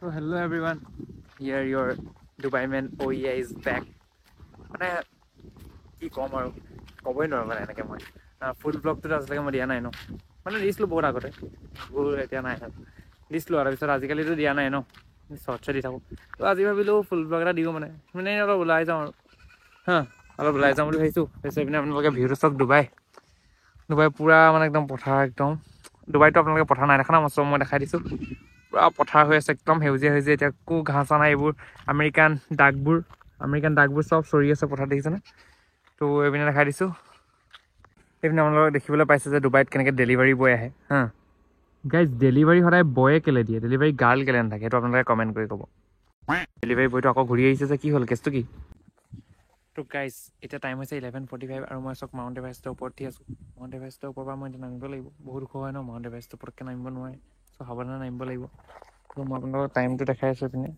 So hello everyone, here your Dubai man OEA is back. মানে কি কম আৰু ক'বই নোৱাৰো মানে এনেকৈ মই ফুল ব্লগটোত আজিলৈকে মই দিয়া নাই ন মানে দিছিলোঁ বহুত আগতে এতিয়া নাই দিছিলোঁ আৰু তাৰপিছত আজিকালিতো দিয়া নাই ন শ্বৰ্টছে দি থাকোঁ তো আজি ভাবিলোঁ ফুল ব্লগ এটা দিওঁ মানে অলপ ওলাই যাওঁ আৰু অলপ ওলাই যাওঁ বুলি ভাবিছোঁ তাৰপিছত এইপিনে আপোনালোকে ভিউটো চাওক ডুবাই পূৰা মানে একদম পথাৰ একদম ডুবাইতো আপোনালোকে পথাৰ নাই দেখা না মই দেখাই দিছোঁ পুৰা পথাৰ হৈ আছে একদম সেউজীয়া এতিয়া একো ঘাঁহ চাহ নাই এইবোৰ আমেৰিকান ডাকবোৰ চব চৰি আছে পথাৰ দেখিছেনে তো এইপিনে দেখাই দিছোঁ এইপিনে আপোনালোকে দেখিবলৈ পাইছে যে ডুবাইত কেনেকৈ ডেলিভাৰী বয় আহে গাইজ ডেলিভাৰী সদায় বয়ে কেলৈ দিয়ে ডেলিভাৰী গাৰ্ল কেলৈ নাথাকে সেইটো আপোনালোকে কমেণ্ট কৰি ক'ব ডেলিভাৰী বয়টো আকৌ ঘূৰি আহিছে যে কি হ'ল কেছটো কি তো গাইজ এতিয়া টাইম হৈছে 11:45 আৰু মই চব মাউণ্ট এভাৰেষ্টৰ ওপৰত উঠি আছোঁ মাউণ্ট এভাৰেষ্টৰ ওপৰৰ পৰা মই এতিয়া নামিব লাগিব বহুত ওখ হয় ন মাউণ্ট এভাৰেষ্টৰ পটককৈ নামিব নোৱাৰে চ' সাৱধানে নামিব লাগিব তো মই আপোনালোকৰ টাইমটো দেখাই আছোঁ এইপিনে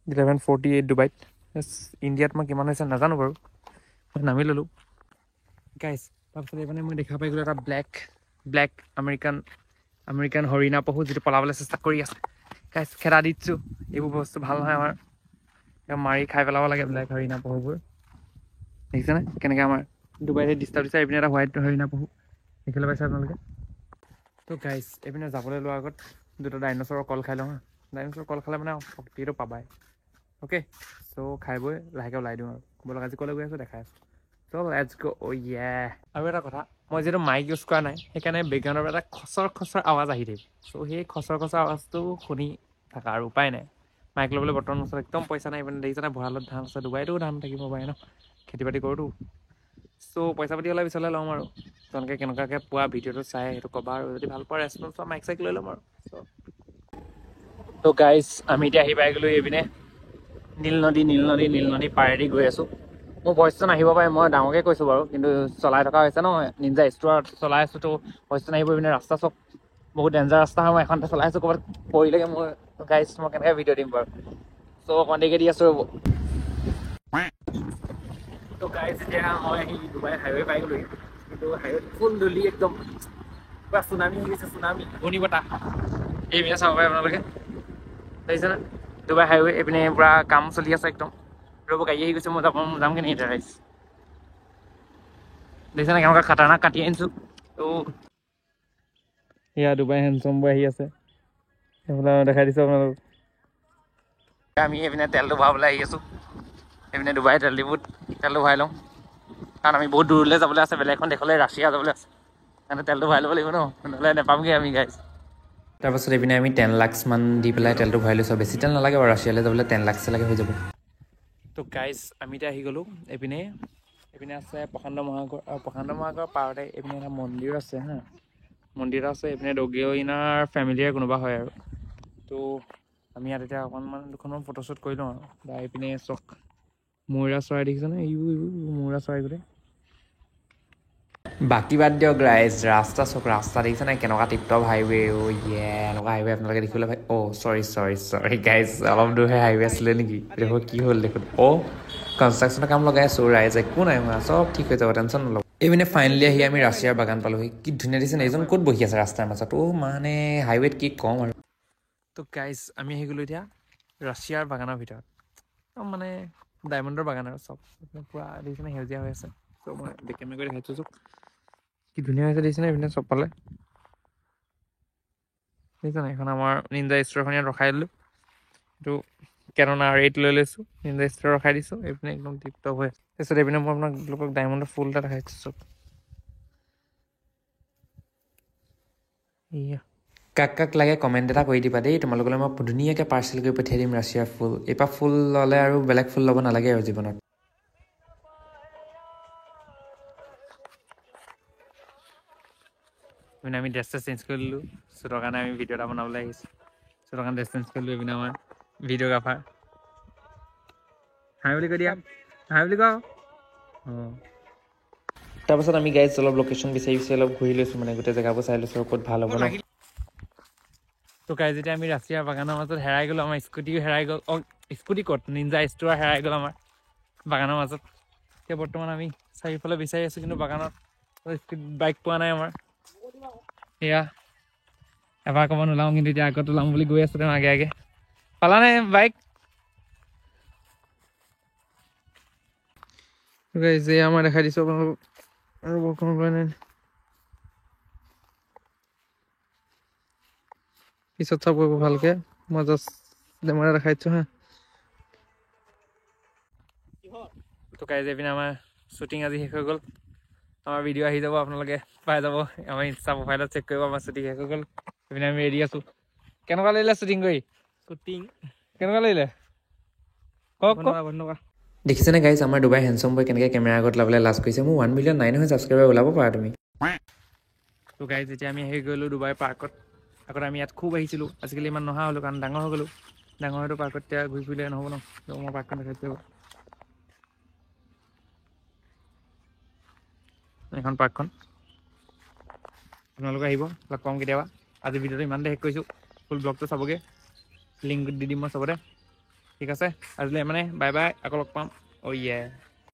11:48 ডুবাইত ইণ্ডিয়াত মই কিমান হৈছে নাজানো বাৰু মই নামি ল'লোঁ গাইজ তাৰপিছত এইপিনে মই দেখা পাই গ'লোঁ এটা ব্লেক আমেৰিকান হৰিণা পহু যিটো পলাবলৈ চেষ্টা কৰি আছে গাইজ খেদা দিছোঁ এইবোৰ বস্তু ভাল নহয় আমাৰ মাৰি খাই পেলাব লাগে ব্লেক হৰিণা পহুবোৰ দেখিছেনে কেনেকৈ আমাৰ ডুবাইতে ডিষ্টাৰ্ব দিছে এইপিনে এটা হোৱাইট হৰিণা পহু দেখিবলৈ পাইছে আপোনালোকে তো গাইজ এইপিনে যাবলৈ লোৱাৰ আগত দুটা ডাইন'ছৰৰ কল খাই লওঁ ডাইন'ছৰৰ কল খালে মানে শক্তিটো পাবাই অ'কে চ' খাই বৈ লাহেকৈ ওলাই দিওঁ আৰু ব'লক আজি ক'লৈ গৈ আছোঁ দেখাই আছোঁ চ' লেটছ গ' আৰু এটা কথা মই যিহেতু মাইক ইউজ কৰা নাই সেইকাৰণে বেকগ্ৰাউণ্ডৰ এটা খচৰ আৱাজ আহি থাকিব চ' সেই খচৰ আৱাজটো শুনি থাকা আৰু উপায় নাই মাইক ল'বলৈ বৰ্তমান ওচৰত একদম পইচা নাই মানে দেখিছেনে ভঁৰালত ধান আছে ডুবাইতো ধান থাকিব পাৰে ন খেতি বাতি কৰোঁতো চ' পইচা পাতি হ'লে পিছলৈ ল'ম আৰু তেওঁলোকে কেনেকুৱাকৈ পোৱা ভিডিঅ'টো চাই সেইটো ক'বা আৰু যদি ভাল পোৱা ৰেচপন্স মাইক চাইক লৈ ল'ম আৰু ত' গাইজ আমি এতিয়া আহি পাই গ'লোঁ এইপিনে নীল নদী পাৰেদি গৈ আছোঁ মোৰ ভইচটো নাহিব পাৰে মই ডাঙৰকৈ কৈছোঁ বাৰু কিন্তু চলাই থকা হৈছে ন নিনজা ষ্ট'ৰত চলাই আছোঁ তো ভইচটো নাহিব পিনে ৰাস্তা চব বহুত ডেঞ্জাৰ ৰাস্তা হয় মই এখনতে চলাই আছোঁ ক'ৰবাত পৰিলেগৈ মোৰ গাইজ মই কেনেকৈ ভিডিঅ' দিম বাৰু চ' অকণ দেৰিকৈ দি আছোঁ ৰ'ব তো গাইজ এতিয়া মই আহি ডুবাই হাইৱে পাই গ'লোহি কিন্তু হাইৱেত ফুল ধূলি একদম পুৰা চুনামি হৈ গৈছে ঘূৰ্ণি বতাহ এইপিনে চাব পাৰে আপোনালোকে দেখিছেনে ডুবাই হাইৱে এইপিনে পূৰা কাম চলি আছে একদম ৰ'ব গাড়ী আহি গৈছে মই যাম কেনেকৈ এতিয়া ৰাইজ দেখিছেনে কেনেকুৱা খাটাৰনাক কাটি আনিছোঁ তো এয়া ডুবাই হেণ্ডচম বয় আহি আছে সেইফালে দেখাই দিছোঁ আপোনালোকক আমি এইপিনে তেলটো ভৰাবলৈ আহি আছোঁ এইপিনে ডুবাই তেল ডিপুত তেলটো ভৰাই লওঁ কাৰণ আমি বহুত দূৰলৈ যাবলৈ আছে বেলেগ এখন দেশলৈ ৰাছিয়া যাবলৈ আছে সেইকাৰণে তেলটো ভৰাই ল'ব লাগিব ন নহ'লে নাপামগৈ আমি গাইজ তাৰপাছত এইপিনে আমি 10 লাখ মান দি পেলাই তেলটো ভৰাই লৈছোঁ বেছি তেল নালাগে বাৰু ৰাছিয়ালৈ যাবলৈ 10 লাখ লাগে হৈ যাব তো গাইজ আমি এতিয়া আহি গ'লোঁ এইপিনে আছে প্ৰশান্ত মহাসাগৰ পাৰতে এইপিনে এটা মন্দিৰ আছে মন্দিৰ এটা আছে এইপিনে দগীয়নাৰ ফেমিলিৰে কোনোবা হয় আৰু তো আমি ইয়াত এতিয়া অকণমান দুখনমান ফটোশ্বুট কৰি লওঁ আৰু বা এইপিনে চক ময়ূৰা চৰাই দেখিছেনে ময়ূৰা চৰাই গোটেই বাকী বাদ দিয়ক ৰাইজ ৰাস্তা দেখিছে নাই কেনেকুৱা টিপটপ হাইৱে এনেকুৱা হাইৱে আপোনালোকে দেখিবলৈ পাই চৰি গাইজ অলপ দূৰহে হাইৱে আছিলে নেকি দেখোন কি হ'ল দেখোন কনষ্ট্ৰাকশ্যনৰ কাম লগাই আছোঁ ৰাইজ একো নাই হোৱা চব ঠিক হৈ যাব টেনশ্যন নল'ব এইপিনে ফাইনেলি আহি আমি ৰাছিয়াৰ বাগান পালোহি কি ধুনীয়া দিছে এইজন ক'ত বহি আছে ৰাস্তাৰ মাজত মানে হাইৱেত কি ক'ম আৰু তো গাইজ আমি আহি গ'লোঁ এতিয়া ৰাছিয়াৰ বাগানৰ ভিতৰত মানে ডায়মণ্ডৰ বাগান আৰু চব পূৰা দেখিছেনে সেউজীয়া হৈ আছে ত' মই কেমেৰা কৰি দেখাই থৈছোঁ কি ধুনীয়া হৈছে দেখিছেনে এইপিনে চব পালে দেখিছেনে এখন আমাৰ নিনজা ষ্ট'ৰখন ইয়াত ৰখাই দিলোঁ এইটো কেননা ৰেট লৈ লৈছোঁ নিনজা ষ্ট'ৰ ৰখাই দিছোঁ এইপিনে একদম টিপটপ হৈ আছে তাৰপিছত এইপিনে মই আপোনালোকক ডায়মণ্ডৰ ফুল এটা দেখাই দিছোঁ চব কাক লাগে কমেণ্ট এটা কৰি দিবা দেই তোমালোকলৈ মই ধুনীয়াকৈ পাৰ্চেল কৰি পঠিয়াই দিম ৰাছিয়াৰ ফুল এইবাৰ ফুল ল'লে আৰু বেলেগ ফুল ল'ব নালাগে আৰু জীৱনত এইপিনে আমি ড্ৰেছ চেঞ্জ কৰি দিলোঁ শ্বুটৰ কাৰণে আমি ভিডিঅ' এটা বনাবলৈ আহিছোঁ শ্বুটৰ কাৰণে ড্ৰেছ চেঞ্জ কৰিলোঁ এইপিনে আমাৰ ভিডিঅ'গ্ৰাফাৰ হাই বুলি কৈ দিয়া হাই বুলি কওঁ তাৰপাছত আমি গাইজ অলপ লোকেশ্যন বিচাৰি অলপ ঘূৰি লৈছোঁ মানে গোটেই জেগাবোৰ চাই লৈছোঁ ক'ত ভাল হ'ব ন তো গাইজ যেতিয়া আমি ৰাছিয়াৰ বাগানৰ মাজত হেৰাই গ'লোঁ আমাৰ স্কুটিও হেৰাই গ'ল স্কুটি ক'ত নিনজা ষ্ট'ৰ হেৰাই গ'ল আমাৰ বাগানৰ মাজত এতিয়া বৰ্তমান আমি চাৰিওফালে বিচাৰি আছোঁ কিন্তু বাগানত বাইক পোৱা নাই আমাৰ এয়া এবাৰ অকণমান ওলাওঁ কিন্তু এতিয়া আগত ওলাম বুলি গৈ আছোঁ তেওঁ আগে আগে পালানে বাইক যে আমাৰ দেখাই দিছোঁ আপোনালোকক আৰু বৰষুণ ওলোৱা নাই পিছত চাব ভালকে মই জাষ্ট ডেমৰা দেখাই দিছোঁ হা তো গাইজ এইপিনে আমাৰ শ্বুটিং আজি শেষ হৈ গ'ল আমাৰ ভিডিঅ' আহি যাব আপোনালোকে পাই যাব আমাৰ ইনষ্টা প্ৰফাইলত চেক কৰিব আমাৰ শ্বুটিং শেষ হৈ গ'ল এইপিনে আমি ৰেডি আছোঁ কেনেকুৱা লাগিলে শ্বুটিং কৰি কেনেকুৱা লাগিলে কওক দেখিছেনে গাইজ আমাৰ ডুবাই হেণ্ডচম বয় কেনেকৈ কেমেৰা আগত ল'বলৈ লাজ কৰিছে মোৰ 1 মিলিয়ন নাই নহয় ছাবস্ক্ৰাইবাৰ ওলাব পাৰা তুমি তো গাইজ যেতিয়া আমি আহি গ'লোঁ ডুবাই পাৰ্কত আগতে আমি ইয়াত খুব আহিছিলোঁ আজিকালি ইমান নহা হ'লোঁ কাৰণ ডাঙৰ হৈ গ'লোঁ ডাঙৰ হয়তো পাৰ্কত এতিয়া ঘূৰি ফুৰিলে নহ'ব ন মই পাৰ্কখন দেখাইছোঁ এখন পাৰ্কখন আপোনালোকে আহিব লগ পাম কেতিয়াবা আজি ভিডিঅ'টো ইমানতে শেষ কৰিছোঁ ফুল ব্লগটো চাবগৈ লিংক দি দিম মই চবতে ঠিক আছে আজিলৈ মানে বাই বাই আকৌ লগ পাম অ' ইয়ে